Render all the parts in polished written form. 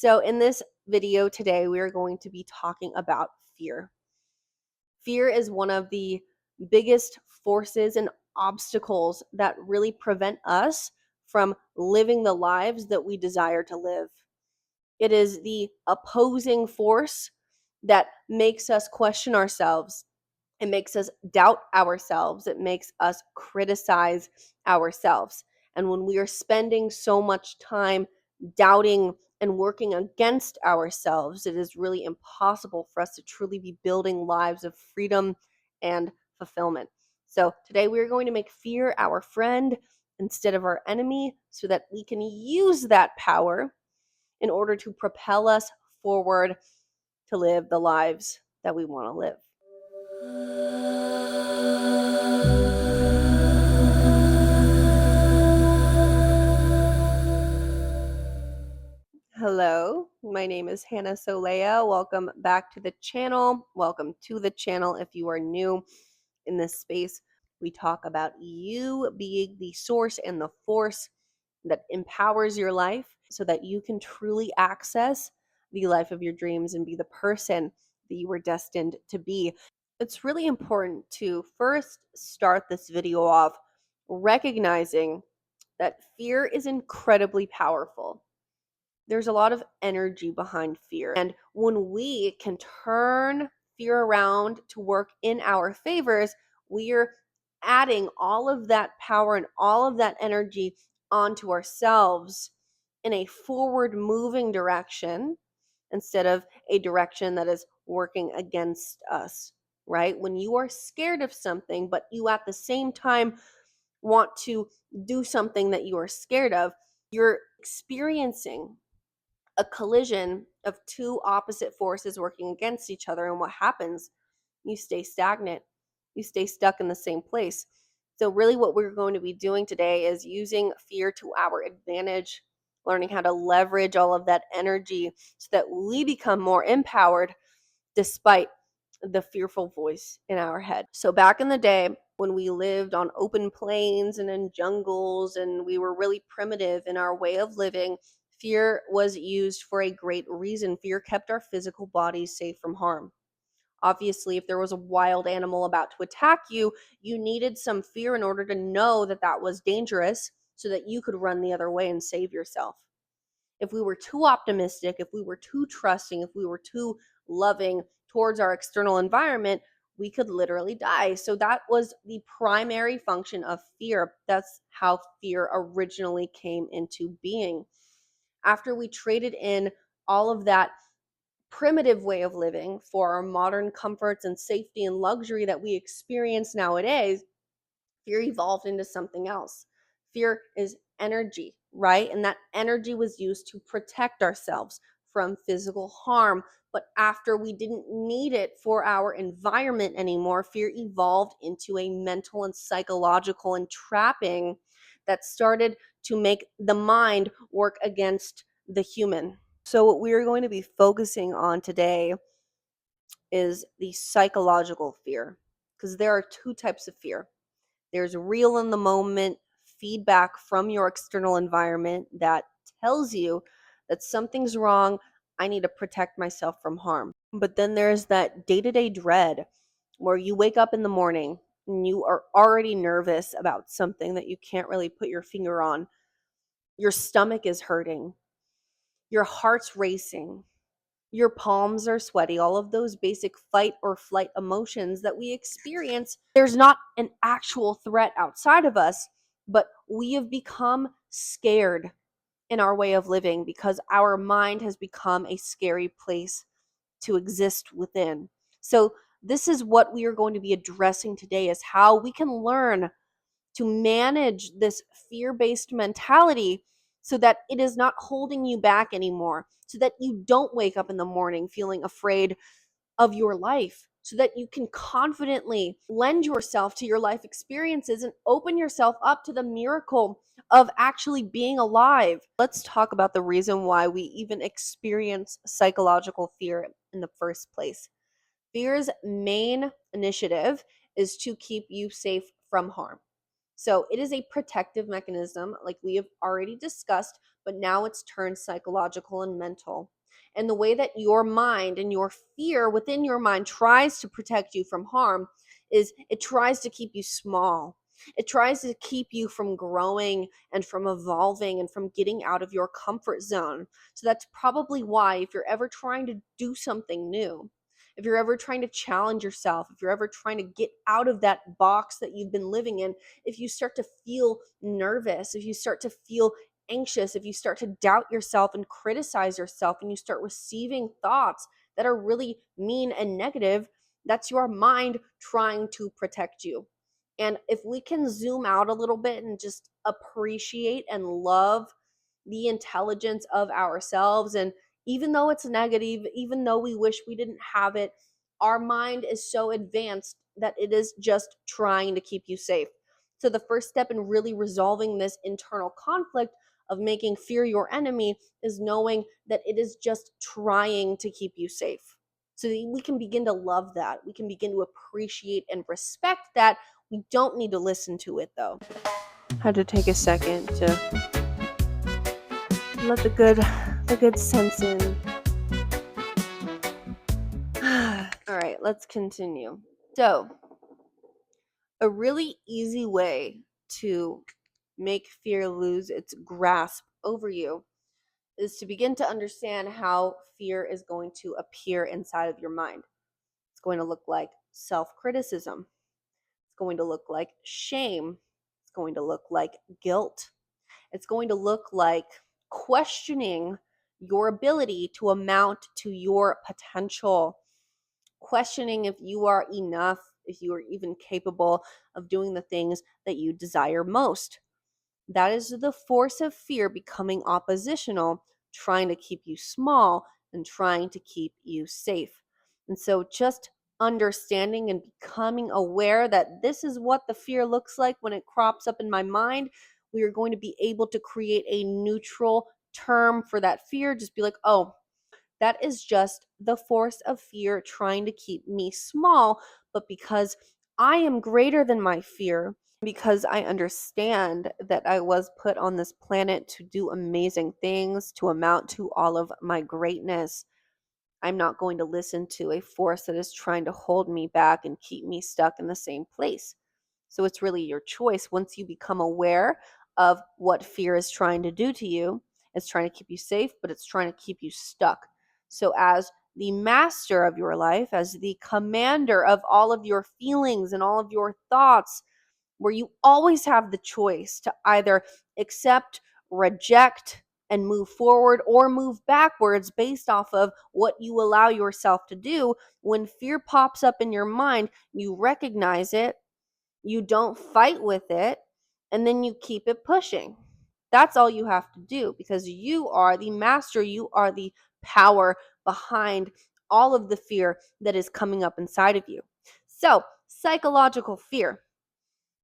So in this video today, we are going to be talking about fear. Fear is one of the biggest forces and obstacles that really prevent us from living the lives that we desire to live. It is the opposing force that makes us question ourselves. It makes us doubt ourselves. It makes us criticize ourselves. And when we are spending so much time doubting and working against ourselves, it is really impossible for us to truly be building lives of freedom and fulfillment. So today we are going to make fear our friend instead of our enemy so that we can use that power in order to propel us forward to live the lives that we want to live. Hello, my name is Hannah Solea. Welcome back to the channel. Welcome to the channel if you are new in this space. We talk about you being the source and the force that empowers your life so that you can truly access the life of your dreams and be the person that you were destined to be. It's really important to first start this video off recognizing that fear is incredibly powerful. There's a lot of energy behind fear. And when we can turn fear around to work in our favors, we're adding all of that power and all of that energy onto ourselves in a forward moving direction instead of a direction that is working against us, right? When you are scared of something, but you at the same time want to do something that you are scared of, you're experiencing a collision of two opposite forces working against each other. And what happens? You stay stagnant. You stay stuck in the same place. So, really, what we're going to be doing today is using fear to our advantage, learning how to leverage all of that energy so that we become more empowered despite the fearful voice in our head. So, back in the day, when we lived on open plains and in jungles and we were really primitive in our way of living, fear was used for a great reason. Fear kept our physical bodies safe from harm. Obviously, if there was a wild animal about to attack you, you needed some fear in order to know that that was dangerous so that you could run the other way and save yourself. If we were too optimistic, if we were too trusting, if we were too loving towards our external environment, we could literally die. So that was the primary function of fear. That's how fear originally came into being. After we traded in all of that primitive way of living for our modern comforts and safety and luxury that we experience nowadays, fear evolved into something else. Fear is energy, right? And that energy was used to protect ourselves from physical harm. But after we didn't need it for our environment anymore, fear evolved into a mental and psychological entrapping that started to make the mind work against the human. So, what we're going to be focusing on today is the psychological fear, because there are two types of fear. There's real in the moment feedback from your external environment that tells you that something's wrong. I need to protect myself from harm. But then there's that day-to-day dread where you wake up in the morning and you are already nervous about something that you can't really put your finger on. Your stomach is hurting. Your heart's racing. Your palms are sweaty, all of those basic fight or flight emotions that we experience. There's not an actual threat outside of us, but we have become scared in our way of living because our mind has become a scary place to exist within. So this is what we are going to be addressing today, is how we can learn to manage this fear-based mentality so that it is not holding you back anymore, so that you don't wake up in the morning feeling afraid of your life, so that you can confidently lend yourself to your life experiences and open yourself up to the miracle of actually being alive. Let's talk about the reason why we even experience psychological fear in the first place. Fear's main initiative is to keep you safe from harm. So it is a protective mechanism, like we have already discussed, but now it's turned psychological and mental. And the way that your mind and your fear within your mind tries to protect you from harm is it tries to keep you small. It tries to keep you from growing and from evolving and from getting out of your comfort zone. So that's probably why, if you're ever trying to do something new, if you're ever trying to challenge yourself, if you're ever trying to get out of that box that you've been living in, if you start to feel nervous, if you start to feel anxious, if you start to doubt yourself and criticize yourself, and you start receiving thoughts that are really mean and negative, that's your mind trying to protect you. And if we can zoom out a little bit and just appreciate and love the intelligence of ourselves, and even though it's negative, even though we wish we didn't have it, our mind is so advanced that it is just trying to keep you safe. So the first step in really resolving this internal conflict of making fear your enemy is knowing that it is just trying to keep you safe. So that we can begin to love that. We can begin to appreciate and respect that. We don't need to listen to it though. Had to take a second to let the good sense in. All right, let's continue. So, a really easy way to make fear lose its grasp over you is to begin to understand how fear is going to appear inside of your mind. It's going to look like self-criticism. It's going to look like shame. It's going to look like guilt. It's going to look like questioning your ability to amount to your potential, questioning if you are enough, if you are even capable of doing the things that you desire most. That is the force of fear becoming oppositional, trying to keep you small and trying to keep you safe. And so just understanding and becoming aware that this is what the fear looks like when it crops up in my mind, we are going to be able to create a neutral term for that fear. Just be like, oh, that is just the force of fear trying to keep me small. But because I am greater than my fear, because I understand that I was put on this planet to do amazing things, to amount to all of my greatness, I'm not going to listen to a force that is trying to hold me back and keep me stuck in the same place. So it's really your choice. Once you become aware of what fear is trying to do to you, it's trying to keep you safe, but it's trying to keep you stuck. So, as the master of your life, as the commander of all of your feelings and all of your thoughts, where you always have the choice to either accept, reject, and move forward or move backwards based off of what you allow yourself to do. When fear pops up in your mind, you recognize it, you don't fight with it, and then you keep it pushing. That's all you have to do, because you are the master, you are the power behind all of the fear that is coming up inside of you. So, psychological fear.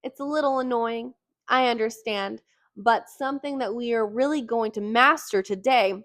It's a little annoying, I understand, but something that we are really going to master today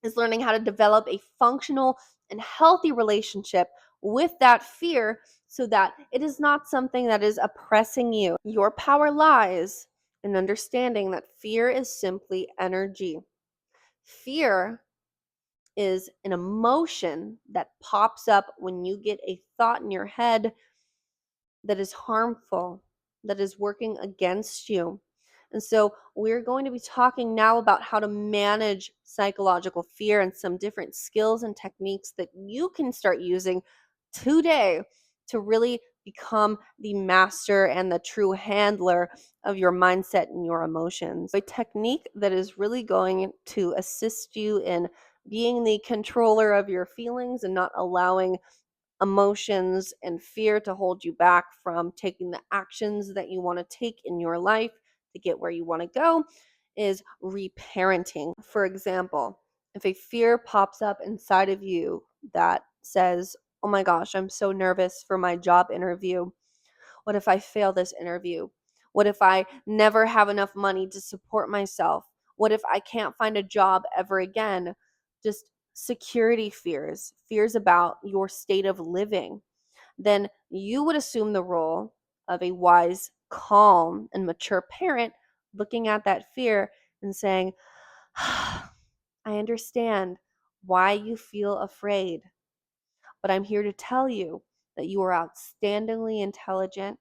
is learning how to develop a functional and healthy relationship with that fear so that it is not something that is oppressing you. Your power lies in understanding that fear is simply energy. Fear is an emotion that pops up when you get a thought in your head that is harmful, that is working against you. And so we're going to be talking now about how to manage psychological fear and some different skills and techniques that you can start using today to really become the master and the true handler of your mindset and your emotions. A technique that is really going to assist you in being the controller of your feelings and not allowing emotions and fear to hold you back from taking the actions that you want to take in your life to get where you want to go is reparenting. For example, if a fear pops up inside of you that says, oh my gosh, I'm so nervous for my job interview. What if I fail this interview? What if I never have enough money to support myself? What if I can't find a job ever again? Just security fears, fears about your state of living. Then you would assume the role of a wise, calm, and mature parent looking at that fear and saying, I understand why you feel afraid, but I'm here to tell you that you are outstandingly intelligent.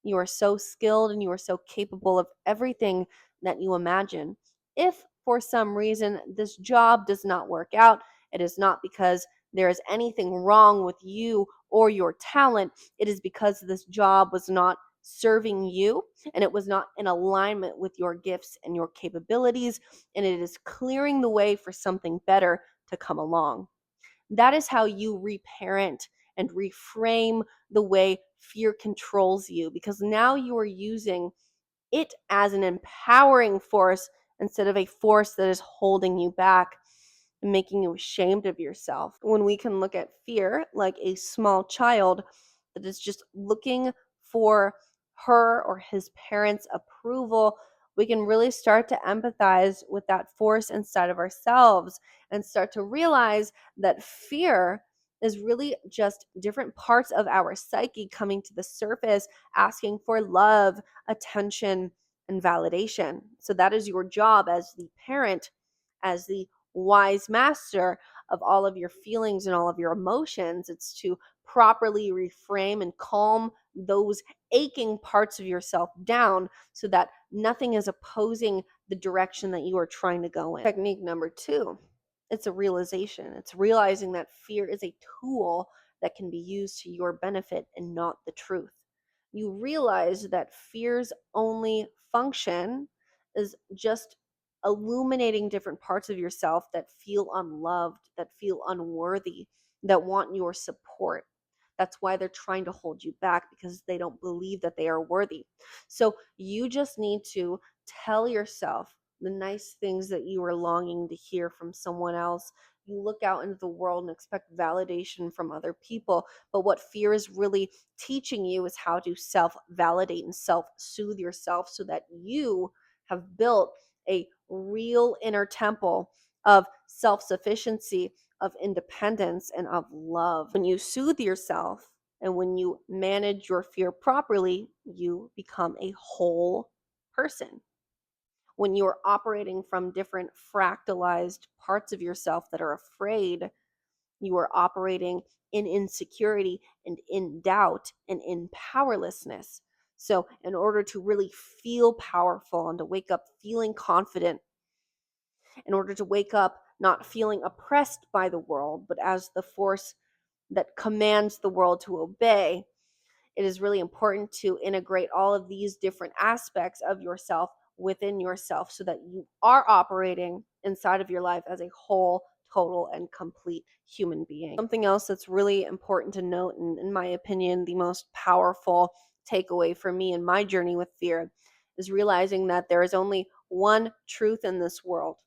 You are so skilled and you are so capable of everything that you imagine. If for some reason this job does not work out, it is not because there is anything wrong with you or your talent. It is because this job was not serving you and it was not in alignment with your gifts and your capabilities, and it is clearing the way for something better to come along. That is how you reparent and reframe the way fear controls you, because now you are using it as an empowering force instead of a force that is holding you back and making you ashamed of yourself. When we can look at fear like a small child that is just looking for her or his parents' approval, we can really start to empathize with that force inside of ourselves and start to realize that fear is really just different parts of our psyche coming to the surface, asking for love, attention, and validation. So that is your job as the parent, as the wise master of all of your feelings and all of your emotions. It's to properly reframe and calm those aching parts of yourself down so that nothing is opposing the direction that you are trying to go in. Technique number 2, it's a realization. It's realizing that fear is a tool that can be used to your benefit and not the truth. You realize that fear's only function is just illuminating different parts of yourself that feel unloved, that feel unworthy, that want your support. That's why they're trying to hold you back, because they don't believe that they are worthy. So you just need to tell yourself the nice things that you are longing to hear from someone else. You look out into the world and expect validation from other people. But what fear is really teaching you is how to self validate and self soothe yourself so that you have built a real inner temple of self sufficiency, of independence, and of love. When you soothe yourself and when you manage your fear properly, you become a whole person. When you're operating from different fractalized parts of yourself that are afraid, you are operating in insecurity and in doubt and in powerlessness. So, in order to really feel powerful and to wake up feeling confident, in order to wake up not feeling oppressed by the world, but as the force that commands the world to obey, it is really important to integrate all of these different aspects of yourself within yourself so that you are operating inside of your life as a whole, total, and complete human being. Something else that's really important to note, and in my opinion, the most powerful takeaway for me in my journey with fear, is realizing that there is only one truth in this world.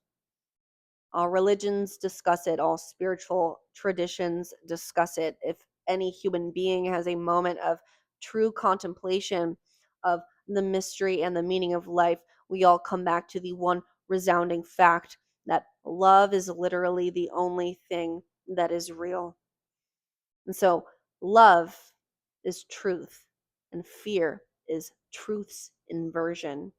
All religions discuss it, all spiritual traditions discuss it. If any human being has a moment of true contemplation of the mystery and the meaning of life, we all come back to the one resounding fact that love is literally the only thing that is real. And so, love is truth, and fear is truth's inversion.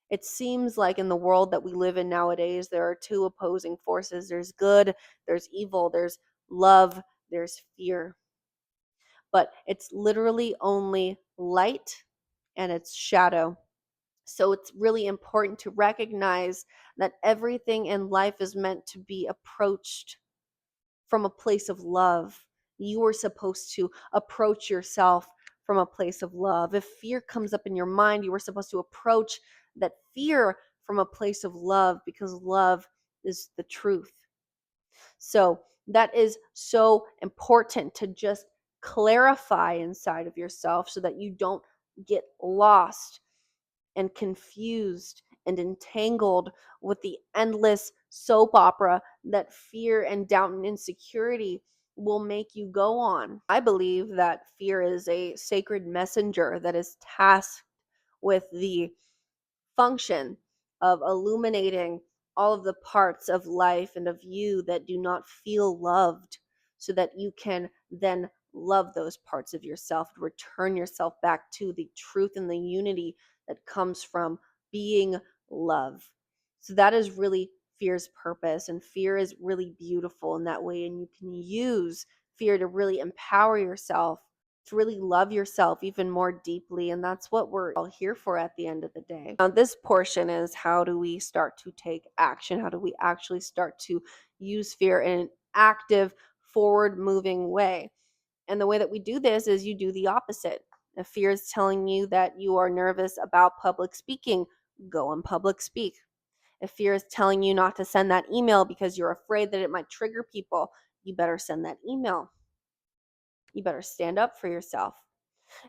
It seems like in the world that we live in nowadays, there are two opposing forces. There's good, there's evil, there's love, there's fear. But it's literally only light and it's shadow. So it's really important to recognize that everything in life is meant to be approached from a place of love. You are supposed to approach yourself from a place of love. If fear comes up in your mind, you are supposed to approach that fear from a place of love, because love is the truth. So that is so important to just clarify inside of yourself so that you don't get lost and confused and entangled with the endless soap opera that fear and doubt and insecurity will make you go on. I believe that fear is a sacred messenger that is tasked with the function of illuminating all of the parts of life and of you that do not feel loved, so that you can then love those parts of yourself, return yourself back to the truth and the unity that comes from being love. So that is really fear's purpose. And fear is really beautiful in that way. And you can use fear to really empower yourself, to really love yourself even more deeply. And that's what we're all here for at the end of the day. Now, this portion is, how do we start to take action? How do we actually start to use fear in an active, forward moving way? And the way that we do this is you do the opposite. If fear is telling you that you are nervous about public speaking, go and public speak. If fear is telling you not to send that email because you're afraid that it might trigger people, you better send that email. You better stand up for yourself.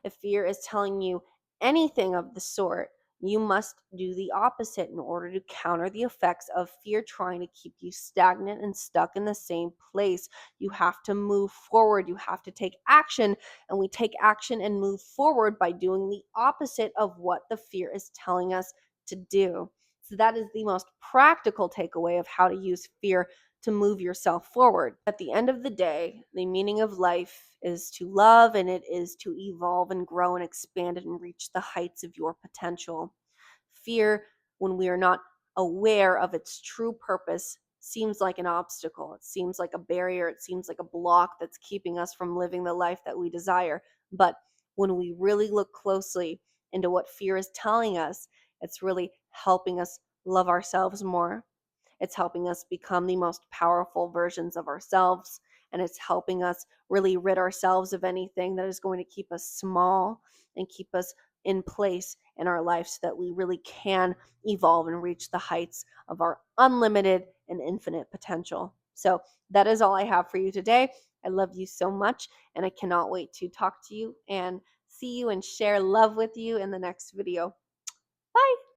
If fear is telling you anything of the sort, you must do the opposite in order to counter the effects of fear trying to keep you stagnant and stuck in the same place. You have to move forward. You have to take action. And we take action and move forward by doing the opposite of what the fear is telling us to do. So, that is the most practical takeaway of how to use fear to move yourself forward. At the end of the day, the meaning of life is to love, and it is to evolve and grow and expand and reach the heights of your potential. Fear, when we are not aware of its true purpose, seems like an obstacle. It seems like a barrier. It seems like a block that's keeping us from living the life that we desire. But when we really look closely into what fear is telling us, it's really helping us love ourselves more. It's helping us become the most powerful versions of ourselves. And it's helping us really rid ourselves of anything that is going to keep us small and keep us in place in our life so that we really can evolve and reach the heights of our unlimited and infinite potential. So that is all I have for you today. I love you so much, and I cannot wait to talk to you and see you and share love with you in the next video. Bye.